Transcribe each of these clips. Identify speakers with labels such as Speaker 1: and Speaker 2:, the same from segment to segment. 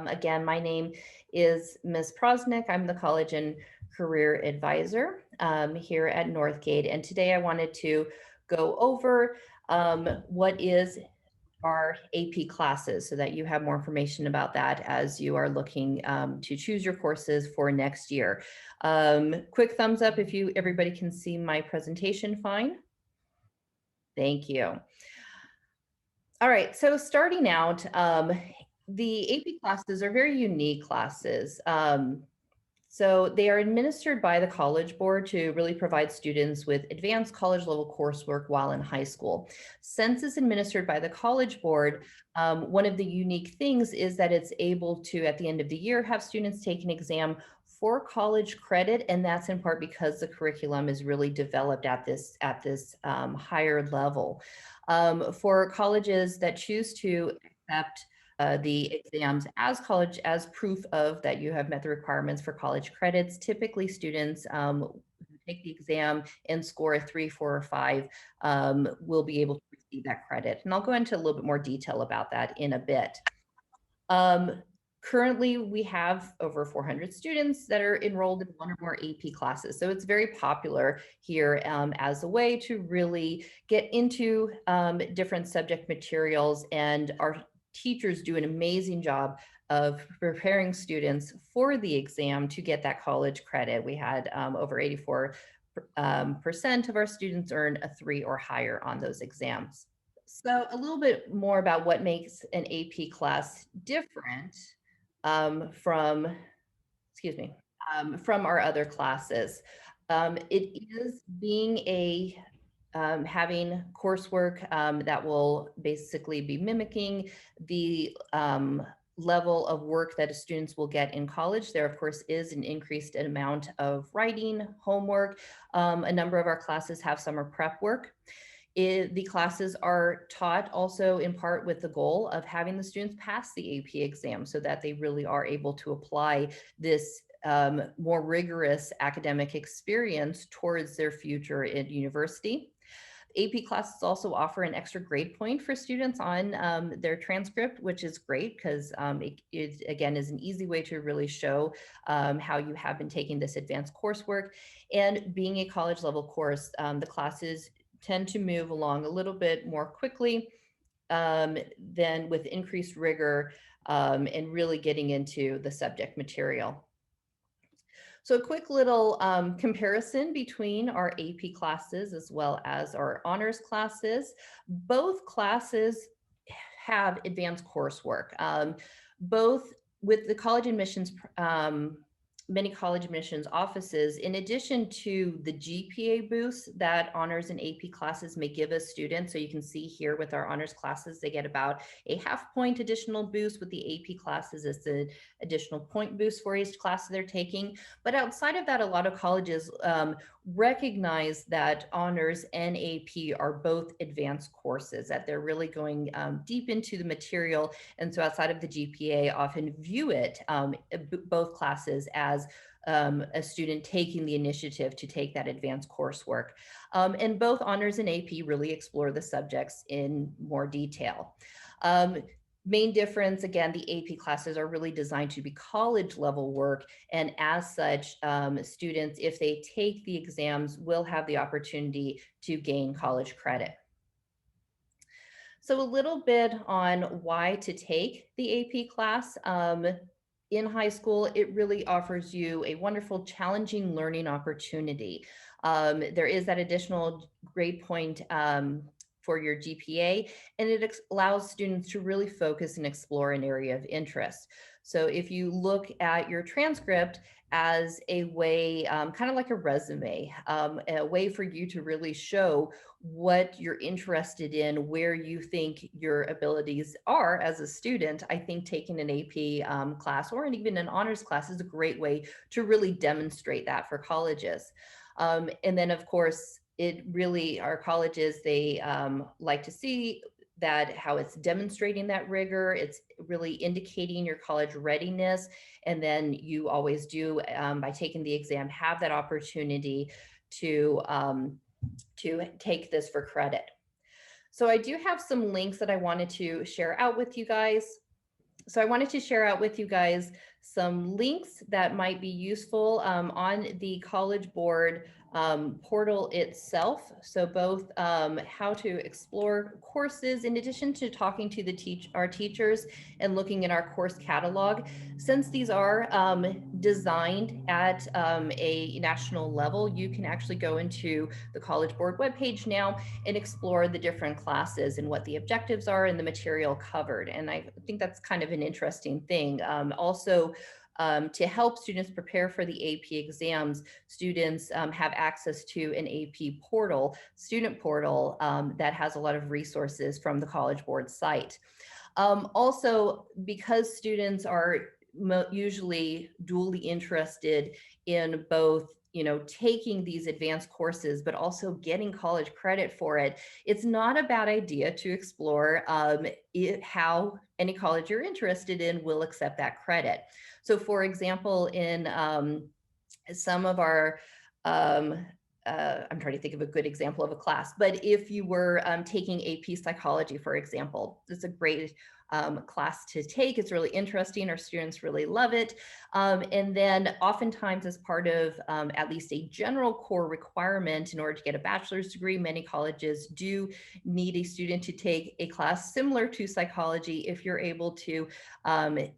Speaker 1: Again, my name is Ms. Prosnick. I'm the College and Career Advisor here at Northgate. And today I wanted to go over what is our AP classes so that you have more information about that as you are looking to choose your courses for next year. Quick thumbs up if everybody can see my presentation fine. Thank you. All right, so starting out, the AP classes are very unique classes. So they are administered by the College Board to really provide students with advanced college level coursework while in high school. Since it's administered by the College Board, one of the unique things is that it's able to, at the end of the year, have students take an exam for college credit, and that's in part because the curriculum is really developed at this higher level. For colleges that choose to accept the exams as proof of that you have met the requirements for college credits. Typically, students who take the exam and score a 3, 4, or 5 will be able to receive that credit. And I'll go into a little bit more detail about that in a bit. Currently, we have over 400 students that are enrolled in one or more AP classes. So it's very popular here as a way to really get into different subject materials, and our teachers do an amazing job of preparing students for the exam to get that college credit. We had over 84% of our students earn a 3 or higher on those exams. So a little bit more about what makes an AP class different from our other classes. It is being having coursework that will basically be mimicking the level of work that students will get in college. There, of course, is an increased amount of writing, homework. A number of our classes have summer prep work. The classes are taught also in part with the goal of having the students pass the AP exam so that they really are able to apply this more rigorous academic experience towards their future in university. AP classes also offer an extra grade point for students on their transcript, which is great because it again is an easy way to really show how you have been taking this advanced coursework. And being a college level course, the classes tend to move along a little bit more quickly than with increased rigor and really getting into the subject material. So a quick little comparison between our AP classes as well as our honors classes. Both classes have advanced coursework. Both with the college admissions, many college admissions offices, in addition to the GPA boost that honors and AP classes may give us students. So you can see here with our honors classes, they get about a half-point additional boost. With the AP classes, it's an additional point boost for each class they're taking. But outside of that, a lot of colleges recognize that honors and AP are both advanced courses, that they're really going deep into the material. And so outside of the GPA, often view it, both classes, as a student taking the initiative to take that advanced coursework. And both honors and AP really explore the subjects in more detail. Main difference, again, the AP classes are really designed to be college level work. And as such, students, if they take the exams, will have the opportunity to gain college credit. So a little bit on why to take the AP class. In high school, it really offers you a wonderful, challenging learning opportunity. There is that additional grade point for your GPA, and it allows students to really focus and explore an area of interest. So if you look at your transcript as a way, kind of like a resume, a way for you to really show what you're interested in, where you think your abilities are as a student, I think taking an AP class or even an honors class is a great way to really demonstrate that for colleges. And then, of course, our colleges, they like to see that how it's demonstrating that rigor, it's really indicating your college readiness. And then you always do, by taking the exam, have that opportunity to take this for credit. So I do have some links that I wanted to share out with you guys. So I wanted to share out with you guys some links that might be useful on the College Board portal itself. So both how to explore courses in addition to talking to our teachers and looking in our course catalog. Since these are designed at a national level, you can actually go into the College Board webpage now and explore the different classes and what the objectives are and the material covered. And I think that's kind of an interesting thing. Also, to help students prepare for the AP exams, students have access to an AP portal, student portal, that has a lot of resources from the College Board site. Also, because students are usually dually interested in both taking these advanced courses, but also getting college credit for it, it's not a bad idea to explore how any college you're interested in will accept that credit. So for example, in some of our I'm trying to think of a good example of a class, but if you were taking AP psychology, for example, it's a great class to take. It's really interesting. Our students really love it. And then oftentimes as part of at least a general core requirement in order to get a bachelor's degree, many colleges do need a student to take a class similar to psychology. If you're able to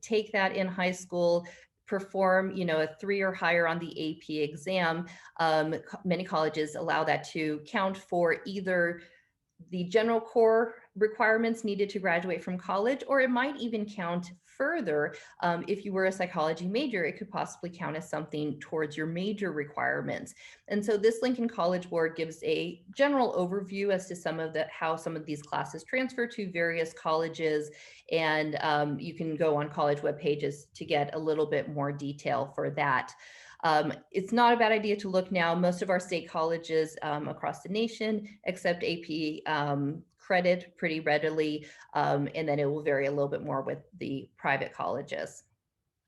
Speaker 1: take that in high school, perform, a 3 or higher on the AP exam, many colleges allow that to count for either the general core requirements needed to graduate from college, or it might even count further. If you were a psychology major, it could possibly count as something towards your major requirements. And so this Lincoln College Board gives a general overview as to how some of these classes transfer to various colleges. And you can go on college web pages to get a little bit more detail for that. It's not a bad idea to look now. Most of our state colleges across the nation accept AP credit pretty readily, and then it will vary a little bit more with the private colleges.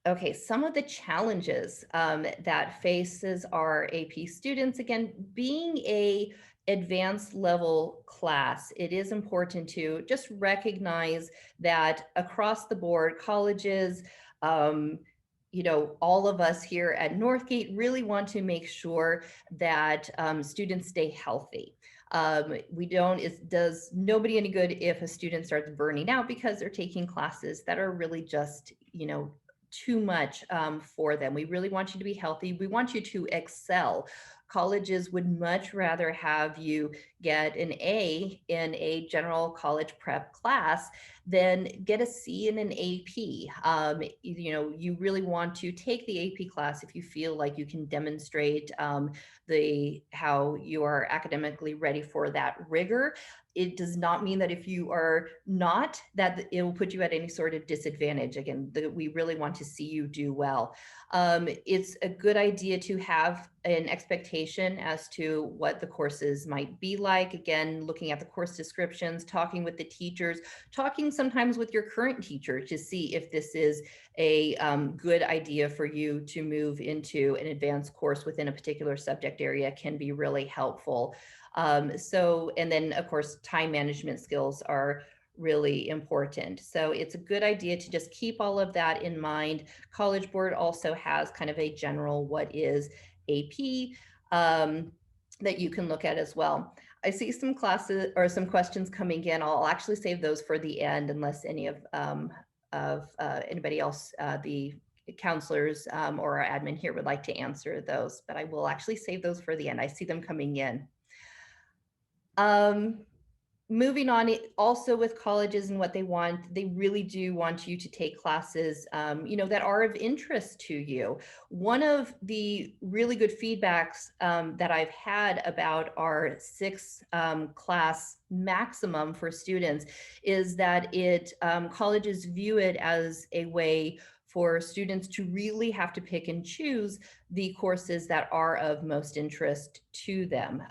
Speaker 1: Okay, some of the challenges that faces our AP students, again, being a advanced level class, it is important to just recognize that across the board, colleges, all of us here at Northgate really want to make sure that students stay healthy. It does nobody any good if a student starts burning out because they're taking classes that are really just, too much for them. We really want you to be healthy. We want you to excel. Colleges would much rather have you get an A in a general college prep class than get a C in an AP. You really want to take the AP class if you feel like you can demonstrate how you are academically ready for that rigor. It does not mean that if you are not, that it will put you at any sort of disadvantage. Again, we really want to see you do well. It's a good idea to have an expectation as to what the courses might be like. Again, looking at the course descriptions, talking with the teachers, talking sometimes with your current teacher to see if this is a good idea for you to move into an advanced course within a particular subject area can be really helpful. And then of course, time management skills are really important. So it's a good idea to just keep all of that in mind. College Board also has kind of a general what is AP that you can look at as well. I see some classes or some questions coming in. I'll actually save those for the end unless any of anybody else, the counselors or our admin here would like to answer those, but I will actually save those for the end. I see them coming in. Moving on, also with colleges and what they want, they really do want you to take classes, that are of interest to you. One of the really good feedbacks that I've had about our 6 class maximum for students is that colleges view it as a way for students to really have to pick and choose the courses that are of most interest to them.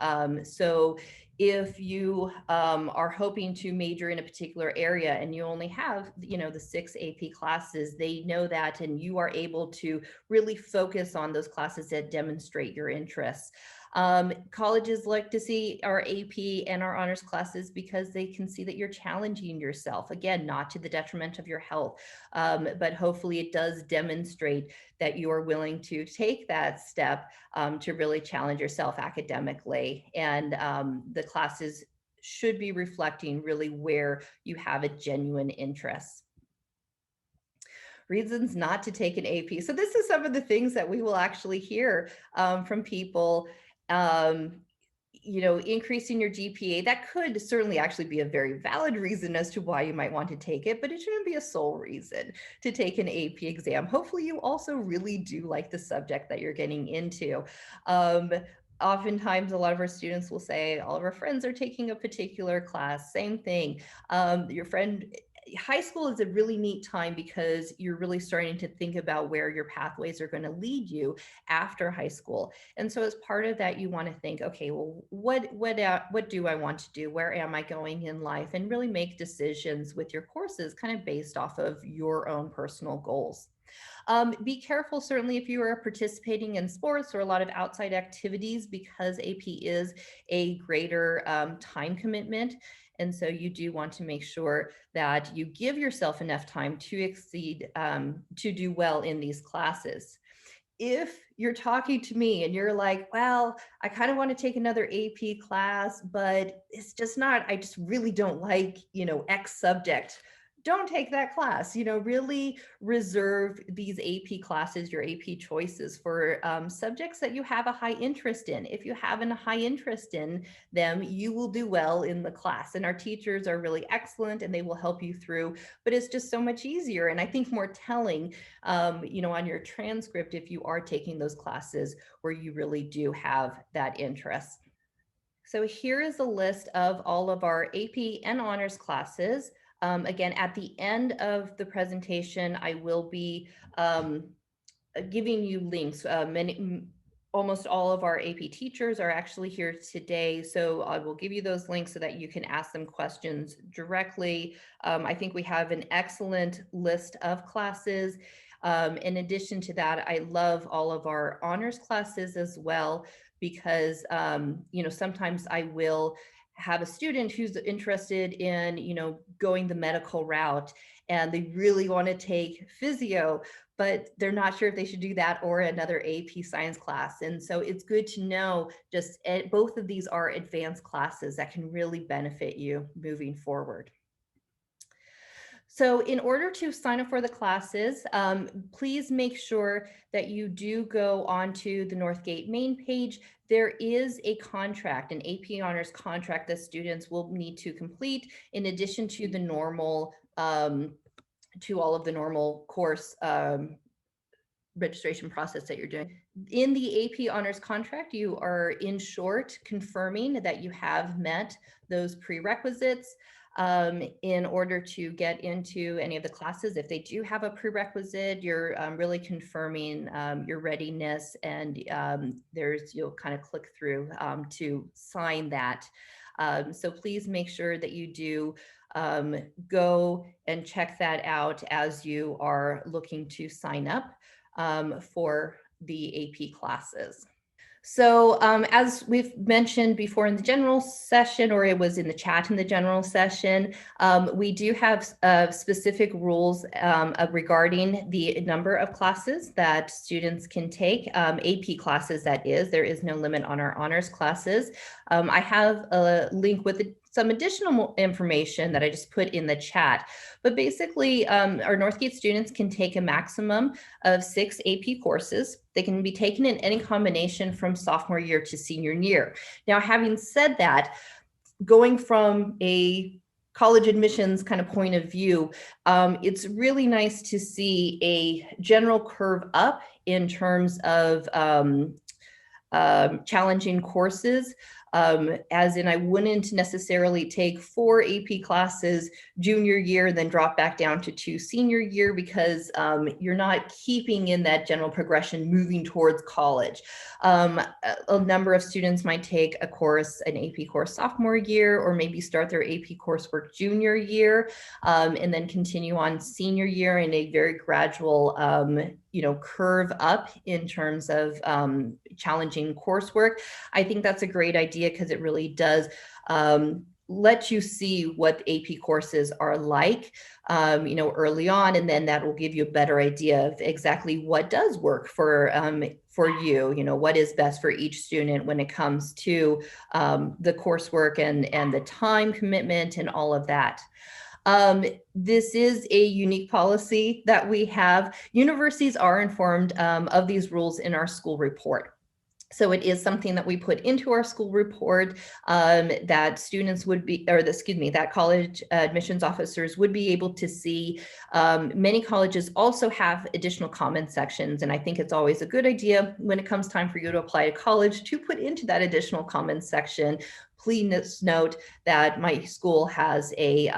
Speaker 1: So if you are hoping to major in a particular area and you only have, the 6 AP classes, they know that, and you are able to really focus on those classes that demonstrate your interests. Colleges like to see our AP and our honors classes because they can see that you're challenging yourself. Again, not to the detriment of your health, but hopefully it does demonstrate that you are willing to take that step to really challenge yourself academically. And the classes should be reflecting really where you have a genuine interest. Reasons not to take an AP. So this is some of the things that we will actually hear from people. Increasing your GPA, that could certainly actually be a very valid reason as to why you might want to take it, but it shouldn't be a sole reason to take an AP exam. Hopefully you also really do like the subject that you're getting into. Oftentimes, a lot of our students will say, all of our friends are taking a particular class, same thing. High school is a really neat time because you're really starting to think about where your pathways are going to lead you after high school. And so as part of that, you want to think, okay, well, what do I want to do? Where am I going in life? And really make decisions with your courses kind of based off of your own personal goals. Be careful, certainly, if you are participating in sports or a lot of outside activities, because AP is a greater time commitment. And so you do want to make sure that you give yourself enough time to to do well in these classes. If you're talking to me and you're like, well, I kind of want to take another AP class, but it's just not, I just really don't like, X subject. Don't take that class. Really reserve these AP classes, your AP choices, for subjects that you have a high interest in. If you have a high interest in them, you will do well in the class. And our teachers are really excellent and they will help you through, but it's just so much easier. And I think more telling, on your transcript, if you are taking those classes where you really do have that interest. So here is a list of all of our AP and honors classes. Again, at the end of the presentation, I will be giving you links. Almost all of our AP teachers are actually here today, so I will give you those links so that you can ask them questions directly. I think we have an excellent list of classes. In addition to that, I love all of our honors classes as well, because sometimes I will have a student who's interested in going the medical route, and they really want to take physio, but they're not sure if they should do that or another AP science class. And so it's good to know just both of these are advanced classes that can really benefit you moving forward. So in order to sign up for the classes, please make sure that you do go onto the Northgate main page. There is a contract, an AP honors contract that students will need to complete in addition to the normal, to all of the normal course registration process that you're doing. In the AP honors contract, you are in short confirming that you have met those prerequisites in order to get into any of the classes. If they do have a prerequisite, you're really confirming your readiness, and you'll kind of click through to sign that. So please make sure that you do go and check that out as you are looking to sign up for the AP classes. So as we've mentioned before in the general session, or it was in the chat in the general session, we do have specific rules regarding the number of classes that students can take, AP classes that is. There is no limit on our honors classes. I have a link with some additional information that I just put in the chat. But basically, our Northgate students can take a maximum of 6 AP courses. They can be taken in any combination from sophomore year to senior year. Now, having said that, going from a college admissions kind of point of view, it's really nice to see a general curve up in terms of challenging courses. as in I wouldn't necessarily take 4 AP classes junior year, then drop back down to 2 senior year, because you're not keeping in that general progression moving towards college. A number of students might take a course, an AP course sophomore year, or maybe start their AP coursework junior year, and then continue on senior year in a very gradual, curve up in terms of challenging coursework. I think that's a great idea because it really does let you see what AP courses are like, early on, and then that will give you a better idea of exactly what does work for you, what is best for each student when it comes to the coursework and the time commitment and all of that. This is a unique policy that we have. Universities are informed of these rules in our school report. So it is something that we put into our school report, that students would be, that college admissions officers would be able to see. Many colleges also have additional comment sections, and I think it's always a good idea when it comes time for you to apply to college to put into that additional comment section. Please note that my school has a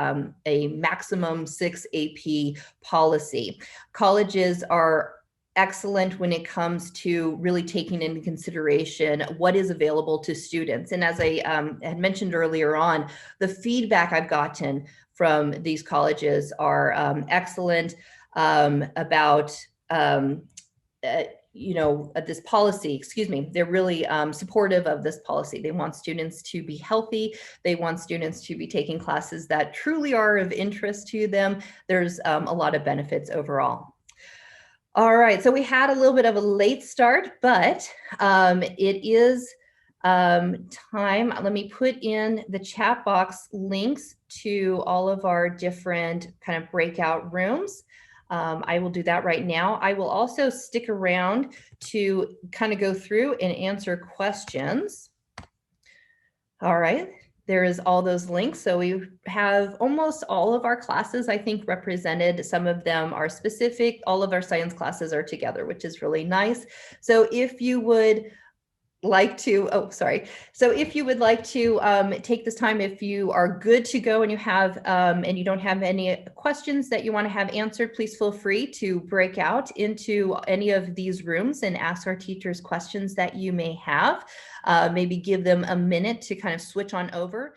Speaker 1: maximum 6 AP policy. Colleges are excellent when it comes to really taking into consideration what is available to students. And as I had mentioned earlier on, the feedback I've gotten from these colleges are excellent about this policy, they're really supportive of this policy. They want students to be healthy. They want students to be taking classes that truly are of interest to them. There's a lot of benefits overall. All right, so we had a little bit of a late start, but it is time. Let me put in the chat box links to all of our different kind of breakout rooms. I will do that right now. I will also stick around to kind of go through and answer questions. All right. There is all those links. So we have almost all of our classes, I think, represented. Some of them are specific. All of our science classes are together, which is really nice. So if you would like to, So if you would like to take this time, if you are good to go and you have, and you don't have any questions that you want to have answered, please feel free to break out into any of these rooms and ask our teachers questions that you may have. Maybe give them a minute to kind of switch on over.